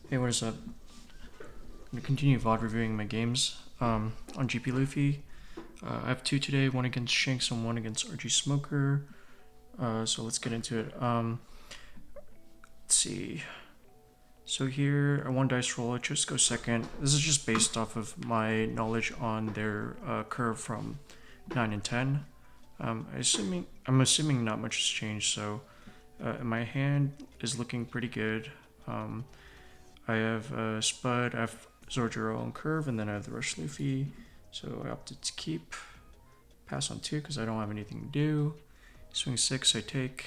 Hey, what is up? I'm gonna continue VOD reviewing my games on GP Luffy. I have two today, one against Shanks and one against RG Smoker. So let's get into it. Let's see. So here, I won dice roll. I chose to go second. This is just based off of my knowledge on their curve from 9 and 10. I'm assuming not much has changed. So my hand is looking pretty good. I have Spud, I have Zorjiro on curve, and then I have the Rush Luffy. So I opted to keep. Pass on 2 because I don't have anything to do. Swing 6, I take.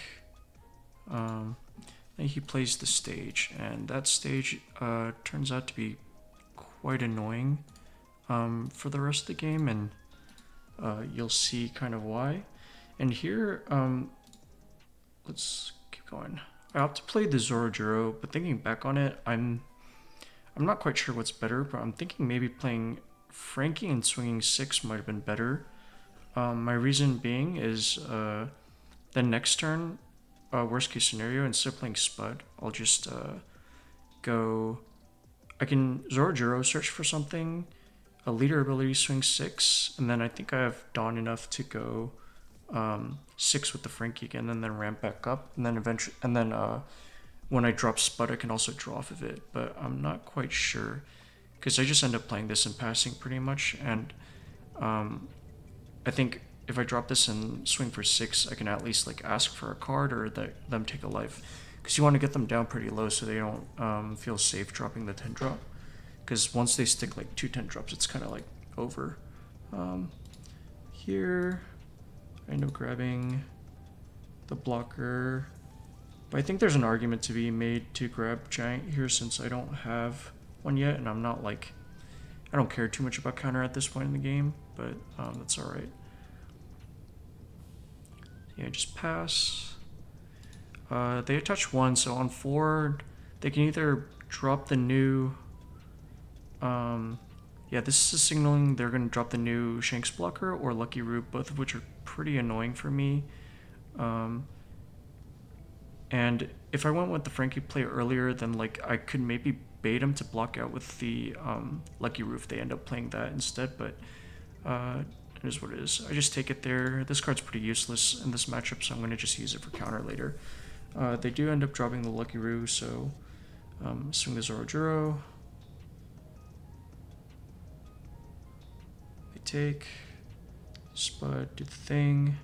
Then he plays the stage, and that stage turns out to be quite annoying for the rest of the game, and you'll see kind of why. And here, let's keep going. I opt to play the Zorojiro, but thinking back on it, I'm not quite sure what's better, but I'm thinking maybe playing Frankie and swinging 6 might have been better. My reason being is the next turn, worst case scenario, instead of playing Spud, I'll just go. I can Zorojiro search for something, a leader ability swing 6, and then I think I have Dawn enough to go 6 with the Frankie again, and then ramp back up, and then eventually, and then when I drop Spud, I can also draw off of it, but I'm not quite sure because I just end up playing this in passing pretty much, and I think if I drop this and swing for 6, I can at least like ask for a card or them take a life, because you want to get them down pretty low so they don't feel safe dropping the 10 drop. Because once they stick like 2 10 drops, it's kind of like over. Here, I end up grabbing the blocker, but I think there's an argument to be made to grab Giant here since I don't have one yet, and I'm not like I don't care too much about counter at this point in the game, but that's all right. Yeah, just pass. They attach 1, so on 4, they can either drop the new. Yeah, this is signaling they're going to drop the new Shanks blocker or Lucky Root, both of which are pretty annoying for me. And if I went with the Frankie play earlier, then like I could maybe bait him to block out with the Lucky Roof. They end up playing that instead, but it is what it is. I just take it there. This card's pretty useless in this matchup, so I'm going to just use it for counter later. They do end up dropping the Lucky Roo, so swing the Zorojiro. They take. Spud, do the thing.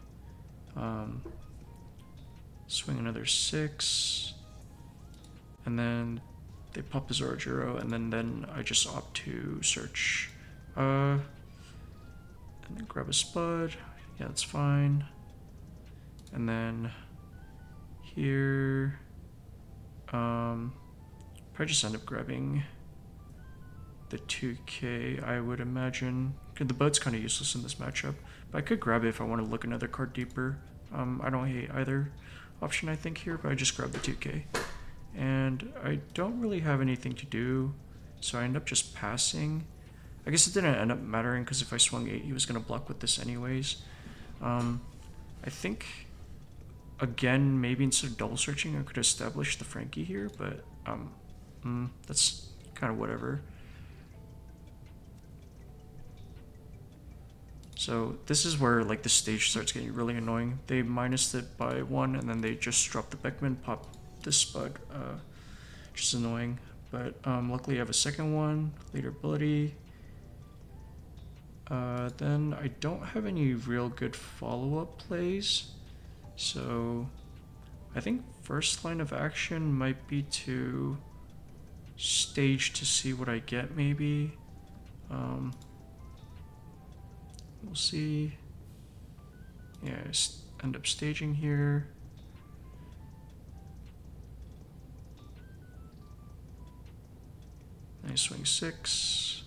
Swing another 6. And then they pop the Zorojiro, and then I just opt to search. And then grab a Spud. Yeah, that's fine. And then here, probably just end up grabbing the 2K, I would imagine. The boat's kind of useless in this matchup, but I could grab it if I want to look another card deeper. I don't hate either option, I think, here, but I just grab the 2K. And I don't really have anything to do, so I end up just passing. I guess it didn't end up mattering because if I swung 8, he was going to block with this anyways. I think, again, maybe instead of double searching, I could establish the Frankie here, but that's kind of whatever. So this is where like the stage starts getting really annoying. They minused it by 1, and then they just drop the Beckman, pop this Spud, which is annoying. But luckily I have a second one, leader ability. Then I don't have any real good follow-up plays, so I think first line of action might be to stage to see what I get, maybe. We'll see. Yeah, I end up staging here. I swing 6.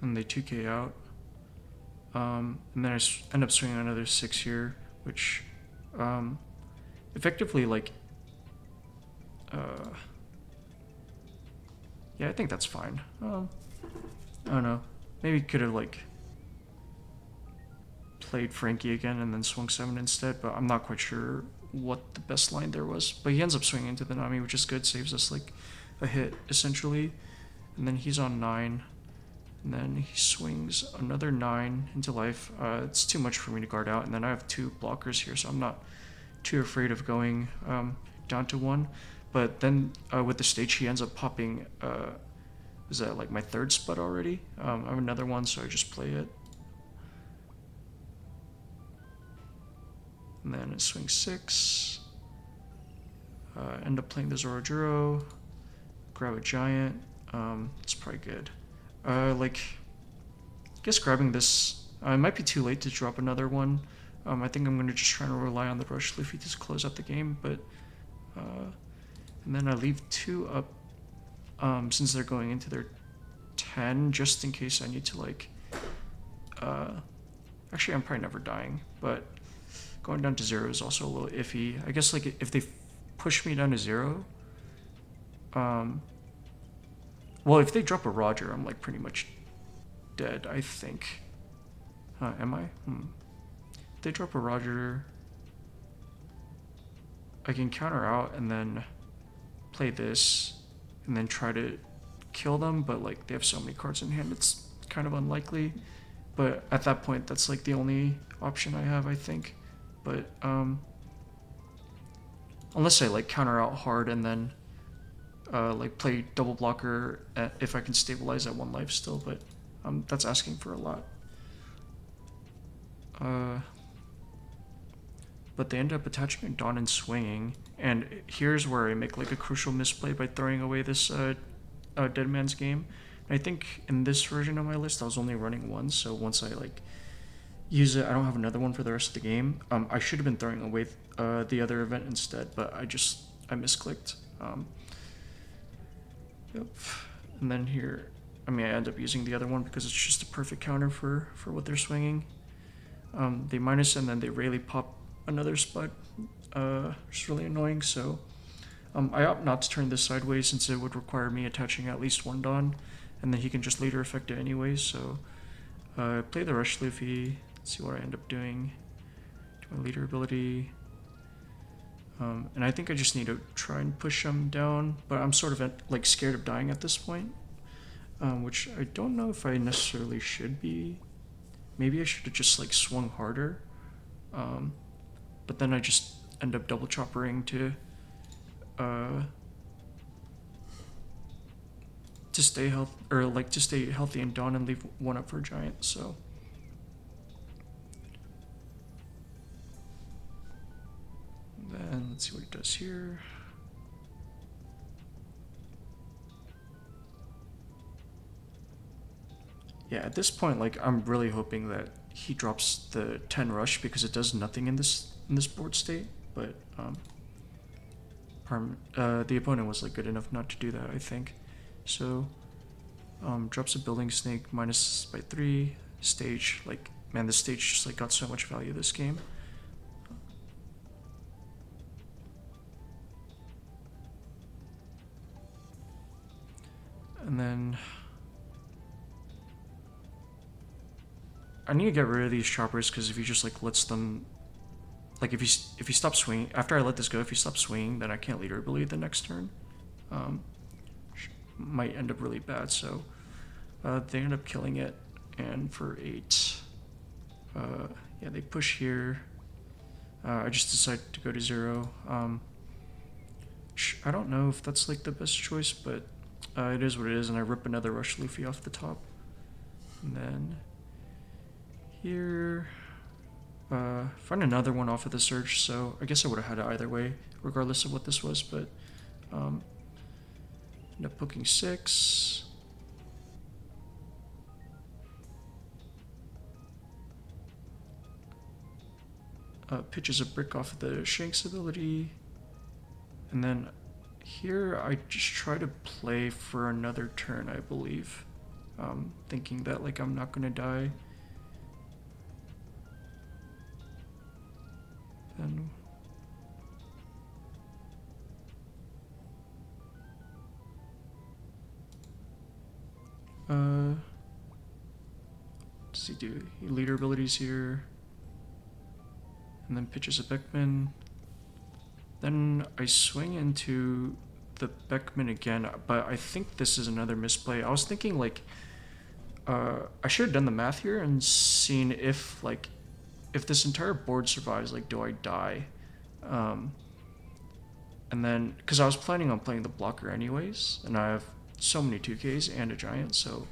And they 2K out. And then I end up swinging another 6 here, which effectively like yeah, I think that's fine. I don't know. Maybe could have like played Frankie again and then swung 7 instead, but I'm not quite sure what the best line there was. But he ends up swinging into the Nami, which is good, saves us like a hit essentially. And then he's on 9, and then he swings another 9 into life. It's too much for me to guard out, and then I have 2 blockers here, so I'm not too afraid of going down to 1. But then with the stage, he ends up popping. Is that like my 3rd spot already? I have another one, so I just play it. And then it swings 6. End up playing the Zorojuro. Grab a giant. It's probably good. I guess grabbing this. It might be too late to drop another one. I think I'm going to just try to rely on the Rush Luffy to close out the game, but. And then I leave 2 up since they're going into their 10, just in case I need to like. Actually, I'm probably never dying, but going down to 0 is also a little iffy. I guess like if they push me down to 0, well, if they drop a Roger, I'm like pretty much dead, I think. Am I? If they drop a Roger, I can counter out and then play this and then try to kill them, but like they have so many cards in hand, it's kind of unlikely. But at that point, that's like the only option I have, I think. But unless I like counter out hard and then like play double blocker if I can stabilize at 1 life still, but that's asking for a lot. But they end up attaching a Dawn and swinging, and here's where I make like a crucial misplay by throwing away this Dead Man's Game. And I think in this version of my list, I was only running 1, so once I like use it, I don't have another one for the rest of the game. I should have been throwing away the other event instead, but I misclicked. Yep. And then here, I end up using the other one because it's just a perfect counter for what they're swinging. They minus and then they rarely pop another spot. It's really annoying, so I opt not to turn this sideways since it would require me attaching at least 1 Dawn, and then he can just leader effect it anyways, so play the Rush Luffy, see what I end up doing. Do my leader ability. And I think I just need to try and push him down, but I'm sort of like scared of dying at this point, which I don't know if I necessarily should be. Maybe I should have just like swung harder, but then I just end up double choppering to stay healthy and Dawn and leave 1 up for a giant. So. Then let's see what he does here. Yeah, at this point, like I'm really hoping that he drops the 10 rush because it does nothing in this board state. But the opponent was like good enough not to do that, I think. So drops a building snake minus by 3 stage. Like man, this stage just like got so much value this game. And then I need to get rid of these choppers because if he just like lets them, like if he stops swinging after I let this go, if he stops swinging, then I can't leader ability the next turn. Might end up really bad. So they end up killing it, and for 8, yeah, they push here. I just decide to go to 0. I don't know if that's like the best choice, but it is what it is, and I rip another Rush Luffy off the top. And then here, find another one off of the search, so I guess I would have had it either way, regardless of what this was, but end up poking 6. Pitches a brick off of the Shanks ability, and then here I just try to play for another turn, I believe, thinking that like I'm not gonna die. Then what does he do? Leader abilities here. and then pitches a Beckman. Then I swing into the Beckman again, but I think this is another misplay. I was thinking like I should have done the math here and seen if like if this entire board survives, like do I die? Um, and then because I was planning on playing the blocker anyways, and I have so many 2Ks and a giant, so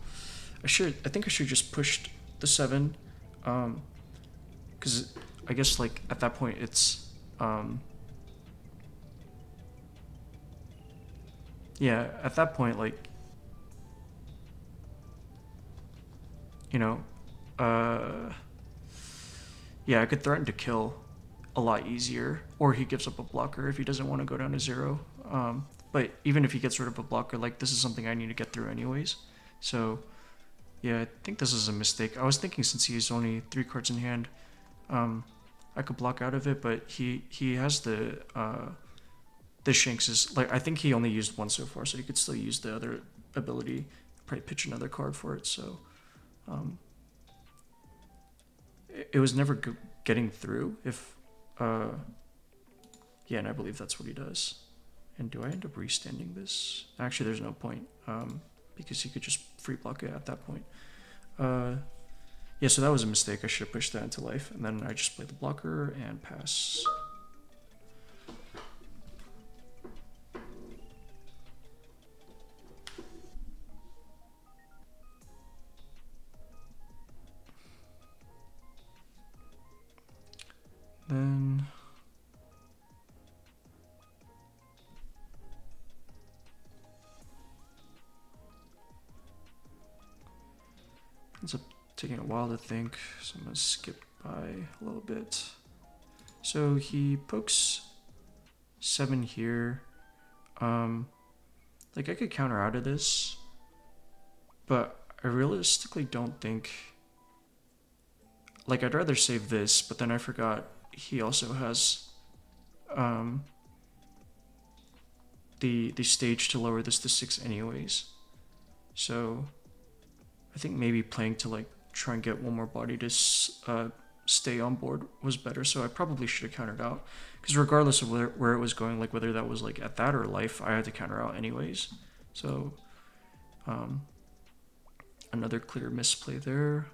I think I should just pushed the 7, because I guess like at that point it's yeah, at that point like you know yeah, I could threaten to kill a lot easier, or he gives up a blocker if he doesn't want to go down to 0. But even if he gets rid of a blocker, like this is something I need to get through anyways. So yeah, I think this is a mistake. I was thinking since he's only 3 cards in hand, I could block out of it, but he has the Shanks is like I think he only used 1 so far, so he could still use the other ability, probably pitch another card for it. So it was never getting through if yeah, and I believe that's what he does. And do I end up restanding this? Actually, there's no point, because he could just free block it at that point. Yeah, so that was a mistake. I should have pushed that into life, and then I just play the blocker and pass. Then ends up taking a while to think, so I'm gonna skip by a little bit. So he pokes 7 here. Like I could counter out of this, but I realistically don't think. Like I'd rather save this, but then I forgot he also has the stage to lower this to 6 anyways. So I think maybe playing to like try and get one more body to stay on board was better. So I probably should have countered out, because regardless of where it was going, like whether that was like at that or life, I had to counter out anyways. So another clear misplay there.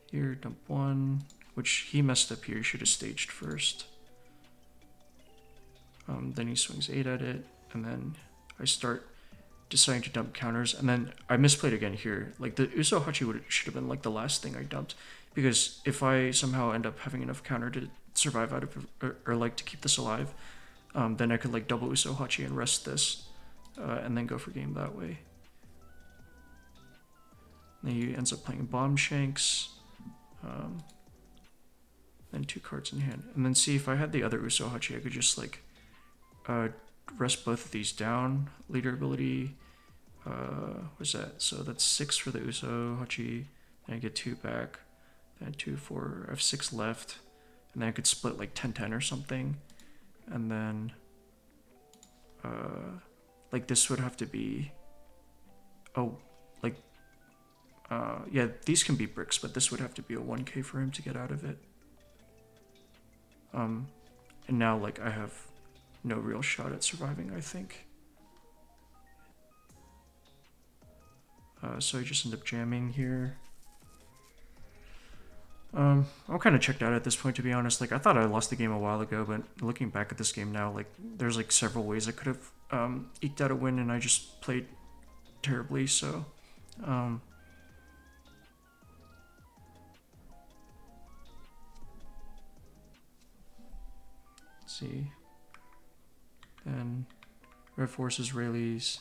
Here, dump 1, which he messed up here. He should have staged first. Then he swings 8 at it, and then I start deciding to dump counters, and then I misplayed again here. Like the Uso Hachi should have been like the last thing I dumped, because if I somehow end up having enough counter to survive out of or like to keep this alive, then I could like double Uso Hachi and rest this, and then go for game that way. And then he ends up playing Bomb Shanks. Then 2 cards in hand, and then see if I had the other Uso Hachi, I could just like rest both of these down. Leader ability, what's that? So that's 6 for the Uso Hachi. Then I get 2 back. Then 2, 4. I have 6 left, and then I could split like 10-10 or something. And then like this would have to be. Oh, like yeah, these can be bricks, but this would have to be a 1K for him to get out of it. And now like I have no real shot at surviving, I think. So I just end up jamming here. I'm kind of checked out at this point, to be honest. Like I thought I lost the game a while ago, but looking back at this game now, like there's like several ways I could have eked out a win, and I just played terribly. So let's see. Then Red Forces, Rayleighs,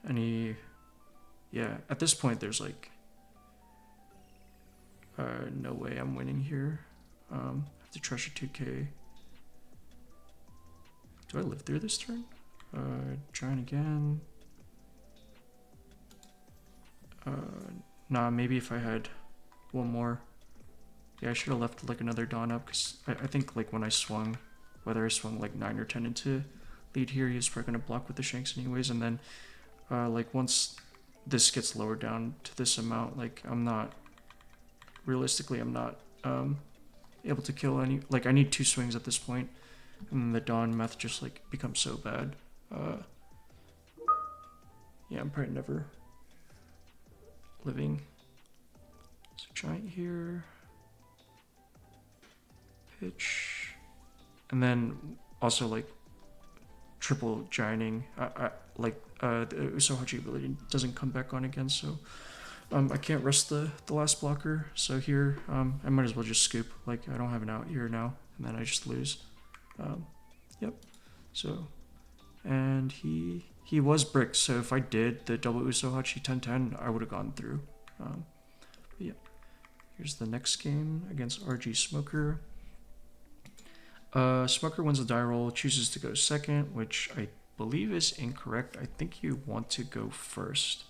any. Yeah, at this point there's like no way I'm winning here. I have to treasure 2K. Do I live through this turn? Trying again. Nah, maybe if I had one more. Yeah, I should have left like another Dawn up, because I think like when I swung, whether I swung like 9 or 10 into lead here, he's probably gonna block with the Shanks anyways, and then like once this gets lowered down to this amount, like I'm not realistically able to kill any. Like I need 2 swings at this point, and the Dawn meth just like becomes so bad. Yeah, I'm probably never living. So giant here, pitch, and then also like triple gianting. The Usohachi ability doesn't come back on again, so I can't rest the last blocker. So here, I might as well just scoop. Like I don't have an out here now, and then I just lose. Yep. So, and he was bricked. So if I did the double Usohachi 10-10, I would have gone through. But yeah. Here's the next game against RG Smoker. Smoker wins the die roll, chooses to go second, which I believe is incorrect. I think you want to go first.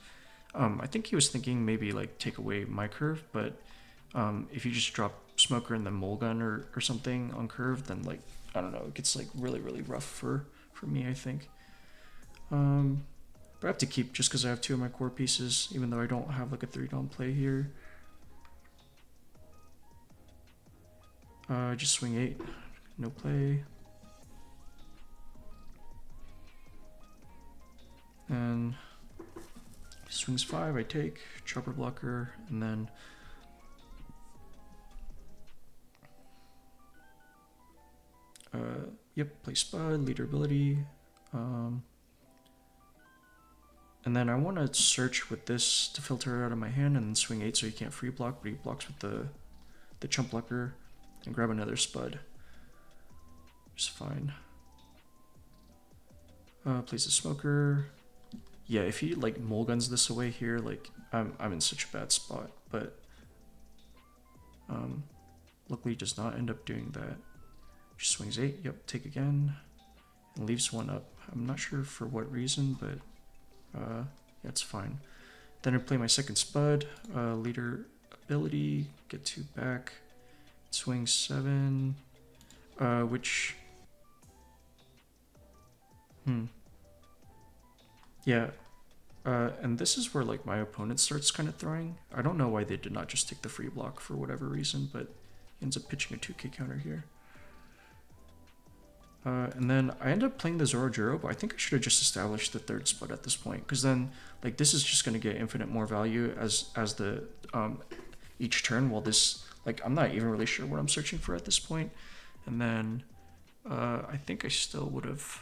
I think he was thinking maybe like take away my curve, but if you just drop Smoker and then Mulgun or something on curve, then like, I don't know, it gets like really, really rough for me, I think. But I have to keep just because I have 2 of my core pieces, even though I don't have like a 3-Dawn play here. Just swing 8, no play. And swings 5, I take, chopper blocker, and then play Spud, leader ability. And then I want to search with this to filter it out of my hand and then swing 8 so he can't free block, but he blocks with the chump blocker and grab another Spud. Just fine. Plays the Smoker. Yeah, if he like Mulguns this away here, like I'm in such a bad spot, but luckily he does not end up doing that. Just swings 8, yep, take again, and leaves 1 up. I'm not sure for what reason, but yeah, it's fine. Then I play my second Spud, leader ability, get 2 back, swing 7, which, yeah, and this is where like my opponent starts kind of throwing. I don't know why they did not just take the free block for whatever reason, but he ends up pitching a 2k counter here. And then I end up playing the Zoro, but I think I should have just established the 3rd Spud at this point, because then like this is just going to get infinite more value as the each turn, while this, like, I'm not even really sure what I'm searching for at this point. And then I think I still would have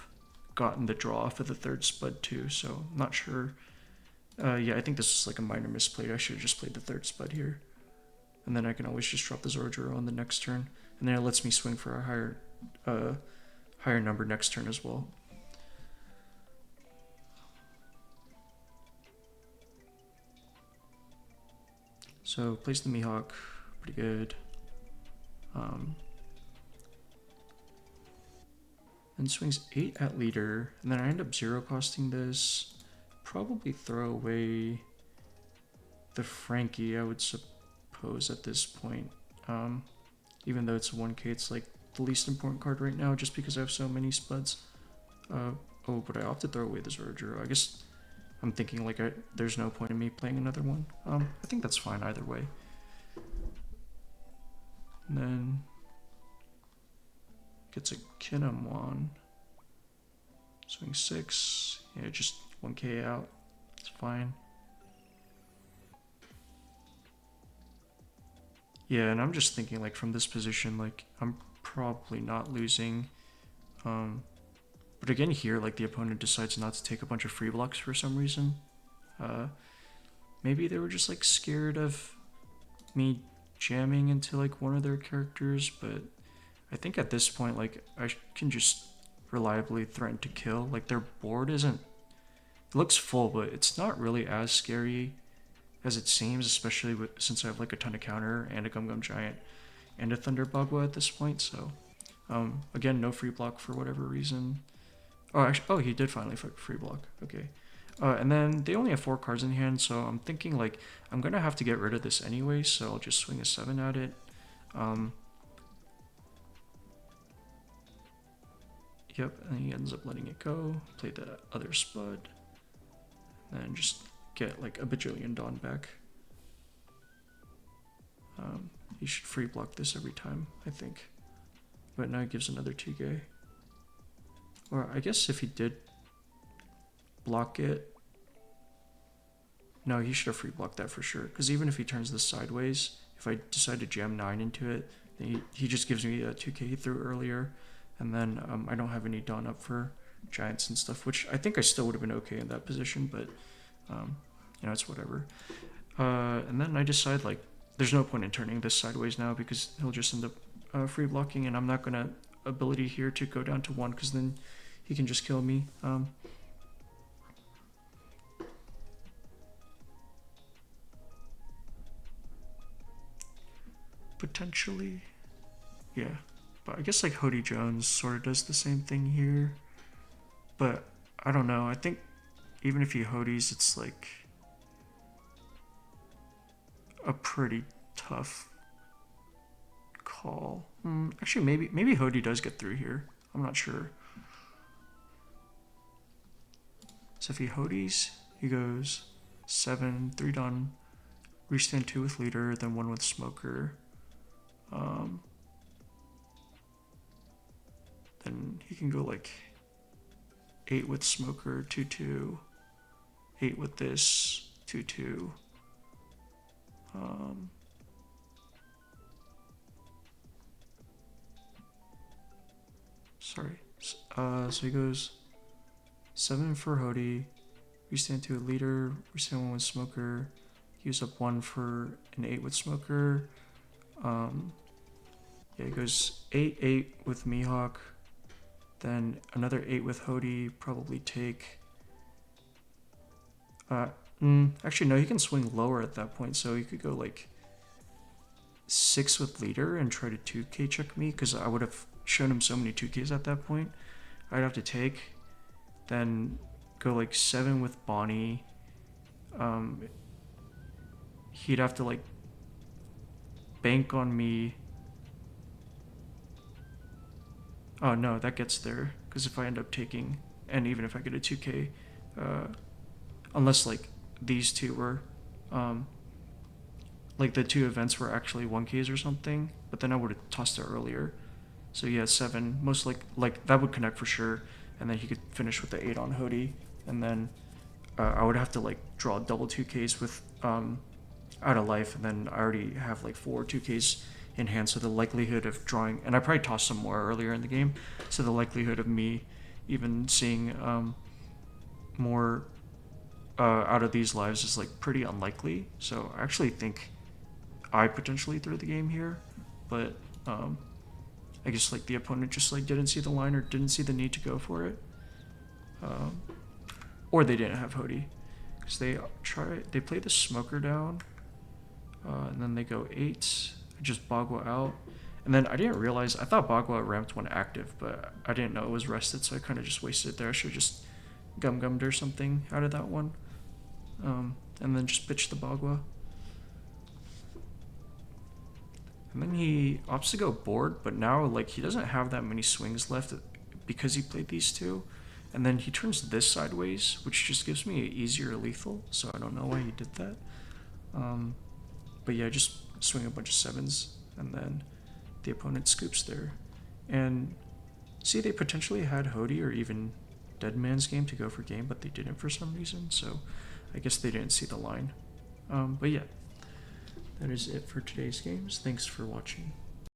gotten the draw for the 3rd Spud too, so I'm not sure. Yeah, I think this is like a minor misplay. I should have just played the 3rd Spud here, and then I can always just drop the Zoro on the next turn, and then it lets me swing for a higher number next turn as well. So plays the Mihawk, pretty good. Then swings 8 at leader, and then I end up 0 costing this. Probably throw away the Frankie, I would suppose, at this point. Even though it's a 1k, it's like the least important card right now, just because I have so many Spuds. Oh, but I opted to throw away the Zoro. I guess I'm thinking like there's no point in me playing another one. I think that's fine either way. And then gets a Kinemon. Swing 6. Yeah, just 1k out. It's fine. Yeah, and I'm just thinking like from this position, like I'm probably not losing. But again here, like the opponent decides not to take a bunch of free blocks for some reason. Maybe they were just like scared of me jamming into like one of their characters, but I think at this point, like I can just reliably threaten to kill. Like their board isn't, it looks full, but it's not really as scary as it seems, especially since I have like a ton of counter and a Gum Gum Giant and a Thunder Bagua at this point. So again, no free block for whatever reason. Oh, actually, he did finally free block. Okay. And then they only have 4 cards in hand, so I'm thinking like I'm gonna have to get rid of this anyway, so I'll just swing a 7 at it. Yep, and he ends up letting it go. Play the other Spud, and just get like a bajillion Dawn back. he should free block this every time, I think. But now he gives another 2k. Or I guess if he did block it, no, he should have free blocked that for sure. Because even if he turns this sideways, if I decide to jam 9 into it, then he just gives me a 2k he threw earlier. And then I don't have any done up for giants and stuff, which I think I still would have been okay in that position, but you know, it's whatever. And then I decide, like, there's no point in turning this sideways now because he'll just end up free blocking, and I'm not going to ability here to go down to 1 because then he can just kill me. Potentially. Yeah. But I guess like Hody Jones sort of does the same thing here. But I don't know. I think even if he Hodies, it's like a pretty tough call. Actually, maybe Hody does get through here. I'm not sure. So if he Hodies, he goes 7, 3 done, restand 2 with leader, then 1 with smoker. Then he can go like 8 with smoker, 2-2, 8 with this, 2-2. Sorry. So he goes 7 for Hody, restand 2 with leader, restand 1 with smoker, use up 1 for an 8 with smoker. Yeah, he goes 8-8 with Mihawk, then another 8 with Hody, probably take. Actually, no, he can swing lower at that point, so he could go like 6 with leader and try to 2k check me, because I would have shown him so many 2ks at that point. I'd have to take, then go like 7 with Bonnie. He'd have to like bank on me. Oh no, that gets there, because if I end up taking, and even if I get a 2k, unless like these two were, like the 2 events were actually 1ks or something, but then I would have tossed it earlier. So yeah, 7, most like that would connect for sure, and then he could finish with the 8 on Hody, and then I would have to like draw double 2ks with out of life, and then I already have like 4 2ks in hand, so the likelihood of drawing, and I probably tossed some more earlier in the game, so the likelihood of me even seeing more out of these lives is like pretty unlikely. So I actually think I potentially threw the game here, but I guess like the opponent just like didn't see the line or didn't see the need to go for it, or they didn't have Hody, because they play the smoker down, and then they go 8, just Bagua out, and then I didn't realize, I thought Bagua ramped when active, but I didn't know it was rested, so I kind of just wasted it there. I should have just gummed or something out of that one, and then just bitch the Bagua. And then he opts to go board, but now like he doesn't have that many swings left because he played these 2. And then he turns this sideways, which just gives me an easier lethal, so I don't know why he did that. But yeah, just swing a bunch of 7s, and then the opponent scoops there. And see, they potentially had Hody or even Dead Man's Game to go for game, but they didn't for some reason, so I guess they didn't see the line. But yeah, that is it for today's games. Thanks for watching.